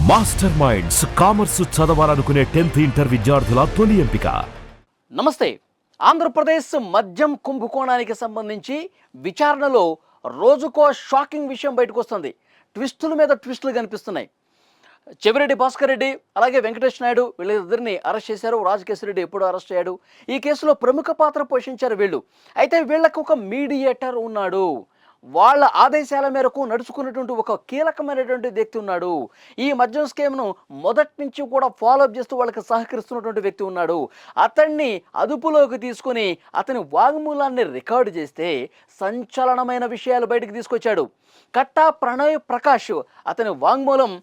Master minds commerce చదవాలనుకునే 10th inter విద్యార్థుల తొలి ఎంపిక. నమస్తే. ఆంధ్రప్రదేశ్ మద్యం కుంభకోణానికి సంబంధించి విచారణలో రోజుకో షాకింగ్ విషయం బయటకు వస్తుంది. ట్విస్టుల మీద ట్విస్టులు కనిపిస్తున్నాయి. చెవిరెడ్డి భాస్కర్ రెడ్డి అలాగే వెంకటేష్ నాయుడు వీళ్ళిద్దరిని అరెస్ట్ చేశారు. రాజకేశ్వరరెడ్డి ఎప్పుడు అరెస్ట్ అయ్యాడు. ఈ కేసులో ప్రముఖ పాత్ర పోషించారు వీళ్ళు. అయితే వీళ్ళకు ఒక మీడియేటర్ ఉన్నాడు. వాళ్ళ ఆదేశాల మేరకు నడుచుకున్నటువంటి ఒక కీలకమైనటువంటి వ్యక్తి ఉన్నాడు. ఈ మద్యం స్కీమ్ను మొదటి నుంచి కూడా ఫాలోఅప్ చేస్తూ వాళ్ళకి సహకరిస్తున్నటువంటి వ్యక్తి ఉన్నాడు. అతన్ని అదుపులోకి తీసుకుని అతని వాంగ్మూలాన్ని రికార్డు చేస్తే సంచలనమైన విషయాలు బయటకు తీసుకొచ్చాడు. కట్టా ప్రణయ్ ప్రకాష్ అతని వాంగ్మూలం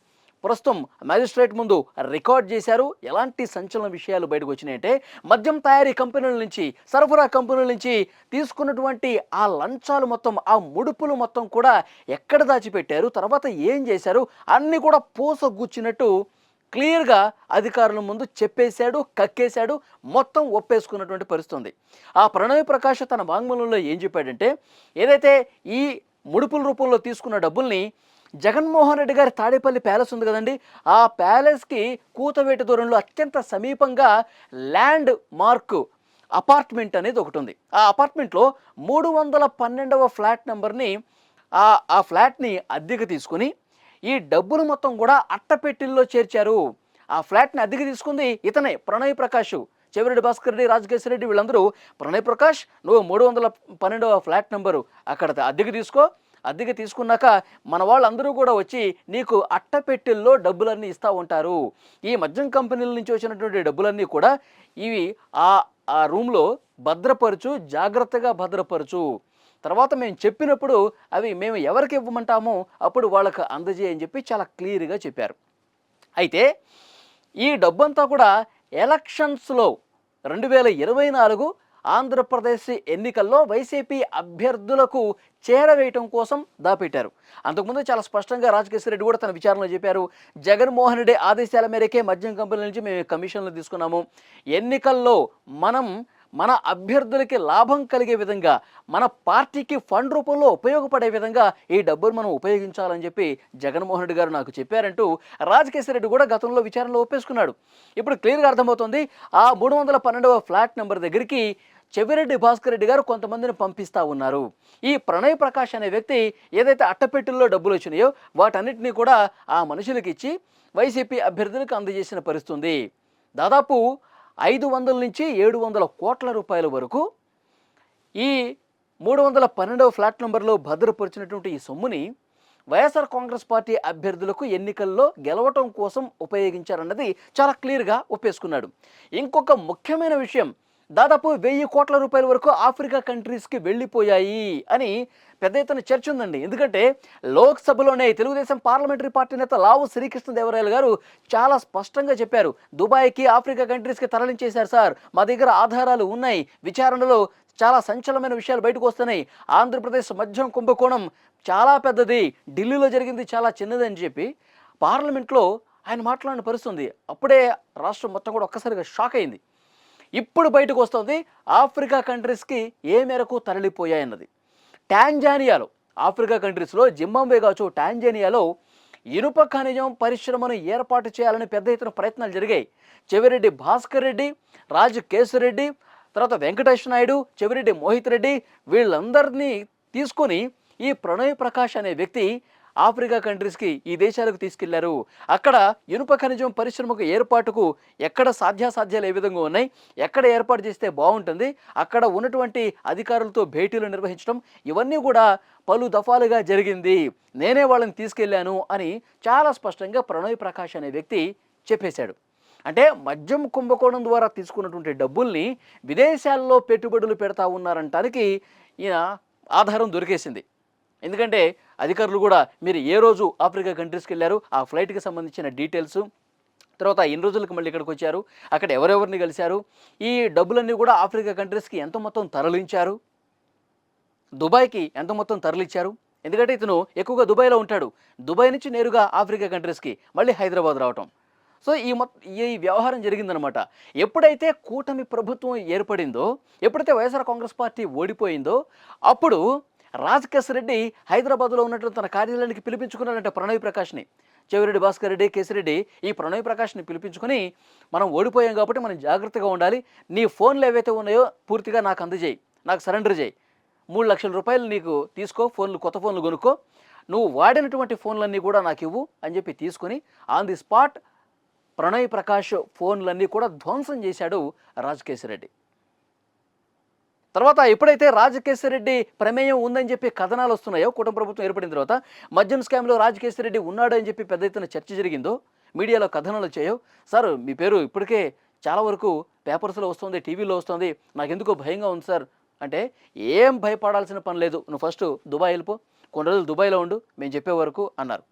ప్రస్తుతం మ్యాజిస్ట్రేట్ ముందు రికార్డ్ చేశారు. ఎలాంటి సంచలన విషయాలు బయటకు వచ్చినాయంటే, మద్యం తయారీ కంపెనీల నుంచి, సరఫరా కంపెనీల నుంచి తీసుకున్నటువంటి ఆ లంచాలు మొత్తం, ఆ ముడుపులు మొత్తం కూడా ఎక్కడ దాచిపెట్టారు, తర్వాత ఏం చేశారు, అన్నీ కూడా పూసగుచ్చినట్టు క్లియర్గా అధికారుల ముందు చెప్పేశాడు, కక్కేశాడు, మొత్తం ఒప్పేసుకున్నటువంటి పరిస్థితి ఉంది. ఆ ప్రణయ్ ప్రకాష్ తన వాంగ్మూలంలో ఏం చెప్పాడంటే, ఏదైతే ఈ ముడుపుల రూపంలో తీసుకున్న డబ్బుల్ని జగన్మోహన్ రెడ్డి గారి తాడేపల్లి ప్యాలెస్ ఉంది కదండి, ఆ ప్యాలెస్కి కూతవేటి దూరంలో అత్యంత సమీపంగా ల్యాండ్ మార్క్ అపార్ట్మెంట్ అనేది ఒకటి ఉంది. ఆ అపార్ట్మెంట్లో 312వ ఫ్లాట్ నెంబర్ని ఆ ఫ్లాట్ని అద్దెకు తీసుకుని ఈ డబ్బులు మొత్తం కూడా అట్టపెట్టిల్లో చేర్చారు. ఆ ఫ్లాట్ని అద్దెకు తీసుకుంది ఇతనే, ప్రణయ్ ప్రకాష్. చెవిరెడ్డి భాస్కర్ రెడ్డి, రాజకేశ్వర రెడ్డి వీళ్ళందరూ, ప్రణయ్ ప్రకాష్ నువ్వు 312వ ఫ్లాట్ నెంబరు అక్కడ అద్దెకు తీసుకో, అద్దెకి తీసుకున్నాక మన వాళ్ళందరూ కూడా వచ్చి నీకు అట్టపెట్టెల్లో డబ్బులన్నీ ఇస్తూ ఉంటారు. ఈ మద్యం కంపెనీల నుంచి వచ్చినటువంటి డబ్బులన్నీ కూడా ఇవి ఆ రూమ్లో భద్రపరచు, జాగ్రత్తగా భద్రపరచు, తర్వాత మేము చెప్పినప్పుడు అవి మేము ఎవరికి ఇవ్వమంటామో అప్పుడు వాళ్ళకు అందజేయని చెప్పి చాలా క్లియర్గా చెప్పారు. అయితే ఈ డబ్బంతా కూడా ఎలక్షన్స్లో 2024 ఆంధ్రప్రదేశ్ ఎన్నికల్లో వైసీపీ అభ్యర్థులకు చేరవేయటం కోసం దాపెట్టారు. అంతకుముందు చాలా స్పష్టంగా రాజకేశ్వర రెడ్డి కూడా తన విచారణలో చెప్పారు. జగన్మోహన్ రెడ్డి ఆదేశాల మేరకే మద్యం కంపెనీల నుంచి మేము కమిషన్లు తీసుకున్నాము. ఎన్నికల్లో మన అభ్యర్థులకి లాభం కలిగే విధంగా, మన పార్టీకి ఫండ్ రూపంలో ఉపయోగపడే విధంగా ఈ డబ్బులు మనం ఉపయోగించాలని చెప్పి జగన్మోహన్ రెడ్డి గారు నాకు చెప్పారంటూ రాజకేశ్వర రెడ్డి కూడా గతంలో విచారణలో ఒప్పేసుకున్నాడు. ఇప్పుడు క్లియర్గా అర్థమవుతుంది. ఆ 312వ ఫ్లాట్ నెంబర్ దగ్గరికి చెవిరెడ్డి భాస్కర్ రెడ్డి గారు కొంతమందిని పంపిస్తూ ఉన్నారు. ఈ ప్రణయ్ ప్రకాష్ అనే వ్యక్తి ఏదైతే అట్టపెట్టెల్లో డబ్బులు వచ్చినాయో వాటన్నిటినీ కూడా ఆ మనుషులకి ఇచ్చి వైసీపీ అభ్యర్థులకు అందజేసిన పరిస్థితి ఉంది. దాదాపు 500 నుంచి 700 కోట్ల రూపాయల వరకు ఈ 312వ ఫ్లాట్ నెంబర్లో భద్రపరిచినటువంటి ఈ సొమ్ముని వైఎస్ఆర్ కాంగ్రెస్ పార్టీ అభ్యర్థులకు ఎన్నికల్లో గెలవటం కోసం ఉపయోగించారన్నది చాలా క్లియర్గా ఒప్పేసుకున్నాడు. ఇంకొక ముఖ్యమైన విషయం, దాదాపు 1000 కోట్ల రూపాయల వరకు ఆఫ్రికా కంట్రీస్కి వెళ్ళిపోయాయి అని పెద్ద ఎత్తున చర్చ ఉందండి. ఎందుకంటే లోక్సభలోనే తెలుగుదేశం పార్లమెంటరీ పార్టీ నేత లావు శ్రీకృష్ణదేవరాయలు గారు చాలా స్పష్టంగా చెప్పారు, దుబాయ్కి, ఆఫ్రికా కంట్రీస్కి తరలించేశారు సార్, మా దగ్గర ఆధారాలు ఉన్నాయి, విచారణలో చాలా సంచలనమైన విషయాలు బయటకు వస్తున్నాయి, ఆంధ్రప్రదేశ్ మద్యం కుంభకోణం చాలా పెద్దది, ఢిల్లీలో జరిగింది చాలా చిన్నది అని చెప్పి పార్లమెంట్లో ఆయన మాట్లాడిన పరిస్థితుంది. అప్పుడే రాష్ట్రం మొత్తం కూడా ఒక్కసారిగా షాక్ అయింది. ఇప్పుడు బయటకు వస్తుంది ఆఫ్రికా కంట్రీస్కి ఏ మేరకు తరలిపోయాయన్నది. టాంజానియాలో, ఆఫ్రికా కంట్రీస్లో జింబాబ్వే కావచ్చు, టాంజానియాలో ఇనుప ఖనిజం పరిశ్రమను ఏర్పాటు చేయాలని పెద్ద ఎత్తున ప్రయత్నాలు జరిగాయి. చెవిరెడ్డి భాస్కర్ రెడ్డి, రాజకేశ్వర రెడ్డి, తర్వాత వెంకటేష్ నాయుడు, చెవిరెడ్డి మోహిత్ రెడ్డి వీళ్ళందరినీ తీసుకొని ఈ ప్రణయ్ ప్రకాష్ అనే వ్యక్తి ఆఫ్రికా కంట్రీస్కి, ఈ దేశాలకు తీసుకెళ్లారు. అక్కడ ఇనుప ఖనిజం పరిశ్రమకు ఏర్పాటుకు ఎక్కడ సాధ్యాసాధ్యాలు ఏ విధంగా ఉన్నాయి, ఎక్కడ ఏర్పాటు చేస్తే బాగుంటుంది, అక్కడ ఉన్నటువంటి అధికారులతో భేటీలు నిర్వహించడం, ఇవన్నీ కూడా పలు దఫాలుగా జరిగింది, నేనే వాళ్ళని తీసుకెళ్లాను అని చాలా స్పష్టంగా ప్రణయ్ ప్రకాష్ అనే వ్యక్తి చెప్పేశాడు. అంటే మద్యం కుంభకోణం ద్వారా తీసుకున్నటువంటి డబ్బుల్ని విదేశాల్లో పెట్టుబడులు పెడతా ఉన్నారంటానికి ఈయన ఆధారం దొరికేసింది. ఎందుకంటే అధికారులు కూడా మీరు ఏ రోజు ఆఫ్రికా కంట్రీస్కి వెళ్ళారు, ఆ ఫ్లైట్కి సంబంధించిన డీటెయిల్స్, తర్వాత ఎన్ని రోజులకు మళ్ళీ ఇక్కడికి వచ్చారు, అక్కడ ఎవరెవరిని కలిశారు, ఈ డబ్బులన్నీ కూడా ఆఫ్రికా కంట్రీస్కి ఎంత మొత్తం తరలించారు, దుబాయ్కి ఎంత మొత్తం తరలించారు. ఎందుకంటే ఇతను ఎక్కువగా దుబాయ్లో ఉంటాడు. దుబాయ్ నుంచి నేరుగా ఆఫ్రికా కంట్రీస్కి మళ్ళీ హైదరాబాద్ రావటం. సో ఈ వ్యవహారం జరిగిందనమాట. ఎప్పుడైతే కూటమి ప్రభుత్వం ఏర్పడిందో, ఎప్పుడైతే వైఎస్ఆర్ కాంగ్రెస్ పార్టీ ఓడిపోయిందో అప్పుడు రాజకేశ్వర రెడ్డి హైదరాబాద్లో ఉన్నటువంటి తన కార్యాలయానికి పిలిపించుకున్నాడంటే ప్రణయ్ ప్రకాష్ని. చెవిరెడ్డి భాస్కర్ రెడ్డి, కేసిరెడ్డి ఈ ప్రణయ్ ప్రకాష్ని పిలిపించుకొని మనం ఓడిపోయాం కాబట్టి మనం జాగ్రత్తగా ఉండాలి, నీ ఫోన్లు ఏవైతే ఉన్నాయో పూర్తిగా నాకు అందజేయి, నాకు సరెండర్ చేయి, 3 లక్షల రూపాయలు నీకు తీసుకో, ఫోన్లు కొత్త ఫోన్లు కొనుక్కో, నువ్వు వాడినటువంటి ఫోన్లన్నీ కూడా నాకు ఇవ్వు అని చెప్పి తీసుకొని on the spot Pranay Prakash ఫోన్లన్నీ కూడా ధ్వంసం చేశాడు రాజకేశ్వరరెడ్డి. తర్వాత ఎప్పుడైతే రాజకేశ్వరరెడ్డి ప్రమేయం ఉందని చెప్పి కథనాలు వస్తున్నాయో, కుటుంబ ప్రభుత్వం ఏర్పడిన తర్వాత మద్యం స్కామ్లో రాజకేశ్వరరెడ్డి ఉన్నాడు అని చెప్పి పెద్ద ఎత్తున చర్చ జరిగిందో, మీడియాలో కథనాలు వచ్చాయో, సార్ మీ పేరు ఇప్పటికే చాలా వరకు పేపర్స్లో వస్తుంది, టీవీలో వస్తుంది, నాకు ఎందుకో భయంగా ఉంది సార్ అంటే, ఏం భయపడాల్సిన పని లేదు, నువ్వు ఫస్ట్ దుబాయ్ వెళ్ళిపో, కొన్ని రోజులు దుబాయ్లో ఉండు, మేము చెప్పే వరకు అన్నారు.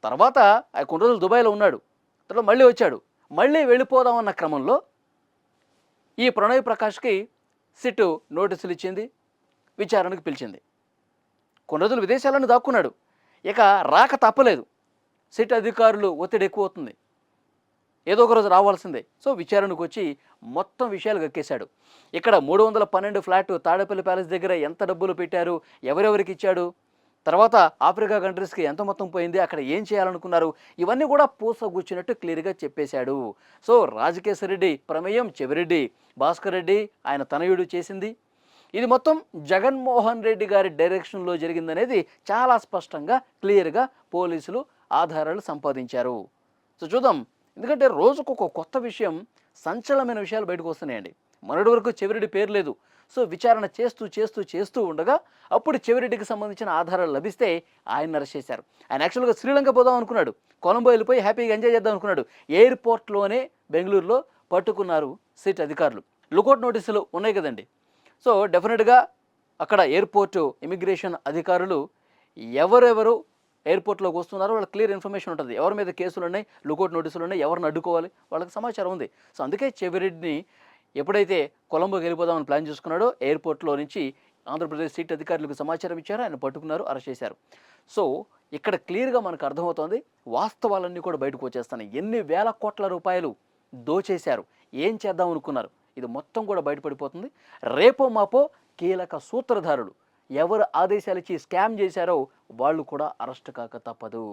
తర్వాత కొన్ని రోజులు దుబాయ్లో ఉన్నాడు, తర్వాత మళ్ళీ వచ్చాడు. మళ్ళీ వెళ్ళిపోదామన్న క్రమంలో ఈ ప్రణయ్ ప్రకాష్కి సిట్ నోటీసులు ఇచ్చింది, విచారణకు పిలిచింది. కొన్ని రోజులు విదేశాలను దాక్కున్నాడు, ఇక రాక తప్పలేదు, సిట్ అధికారులు ఒత్తిడి ఎక్కువ అవుతుంది, ఏదో ఒక రోజు రావాల్సిందే. సో విచారణకు వచ్చి మొత్తం విషయాలు గక్కేశాడు. ఇక్కడ 312 ఫ్లాట్ తాడేపల్లి ప్యాలెస్ దగ్గర ఎంత డబ్బులు పెట్టారు, ఎవరెవరికి ఇచ్చాడు, తర్వాత ఆఫ్రికా కంట్రీస్కి ఎంత మొత్తం పోయింది, అక్కడ ఏం చేయాలనుకున్నారు, ఇవన్నీ కూడా పూసగుచ్చినట్టు క్లియర్గా చెప్పేశాడు. సో రాజకేశ్వరరెడ్డి ప్రమేయం చెవిరెడ్డి భాస్కర్ రెడ్డి ఆయన తనయుడు చేసింది, ఇది మొత్తం జగన్మోహన్ రెడ్డి గారి డైరెక్షన్లో జరిగిందనేది చాలా స్పష్టంగా క్లియర్గా పోలీసులు ఆధారాలు సంపాదించారు. సో చూద్దాం, ఎందుకంటే రోజుకు ఒక కొత్త విషయం, సంచలనమైన విషయాలు బయటకు వస్తున్నాయండి. మొన్నటి వరకు చెవిరెడ్డి పేరు లేదు. సో విచారణ చేస్తూ ఉండగా అప్పుడు చెవిరెడ్డికి సంబంధించిన ఆధారాలు లభిస్తే ఆయన అరెస్ట్ చేశారు. ఆయన యాక్చువల్గా శ్రీలంక పోదాం అనుకున్నాడు, కొలంబో వెళ్ళిపోయి హ్యాపీగా ఎంజాయ్ చేద్దాం అనుకున్నాడు. ఎయిర్పోర్ట్లోనే బెంగళూరులో పట్టుకున్నారు సిట్ అధికారులు. లుకౌట్ నోటీసులు ఉన్నాయి కదండి. సో డెఫినెట్గా అక్కడ ఎయిర్పోర్ట్ ఇమిగ్రేషన్ అధికారులు ఎవరెవరు ఎయిర్పోర్ట్లోకి వస్తున్నారో వాళ్ళకి క్లియర్ ఇన్ఫర్మేషన్ ఉంటుంది, ఎవరి మీద కేసులు ఉన్నాయి, లుకౌట్ నోటీసులు ఉన్నాయి, ఎవరిని అడ్డుకోవాలి, వాళ్ళకి సమాచారం ఉంది. సో అందుకే చెవిరెడ్డిని ఎప్పుడైతే కొలంబోకి వెళ్ళిపోదామని ప్లాన్ చేసుకున్నాడో ఎయిర్పోర్ట్లో నుంచి ఆంధ్రప్రదేశ్ సిట్ అధికారులకు సమాచారం ఇచ్చారు, ఆయన పట్టుకున్నారు, అరెస్ట్ చేశారు. సో ఇక్కడ క్లియర్గా మనకు అర్థమవుతోంది, వాస్తవాలన్నీ కూడా బయటకు వచ్చేస్తాయి. ఎన్ని వేల కోట్ల రూపాయలు దోచేశారు, ఏం చేద్దాం అనుకున్నారు, ఇది మొత్తం కూడా బయటపడిపోతుంది. రేపో మాపో కీలక సూత్రధారులు ఎవరు ఆదేశాలు ఇచ్చి స్కామ్ చేశారో వాళ్ళు కూడా అరెస్ట్ కాక తప్పదు.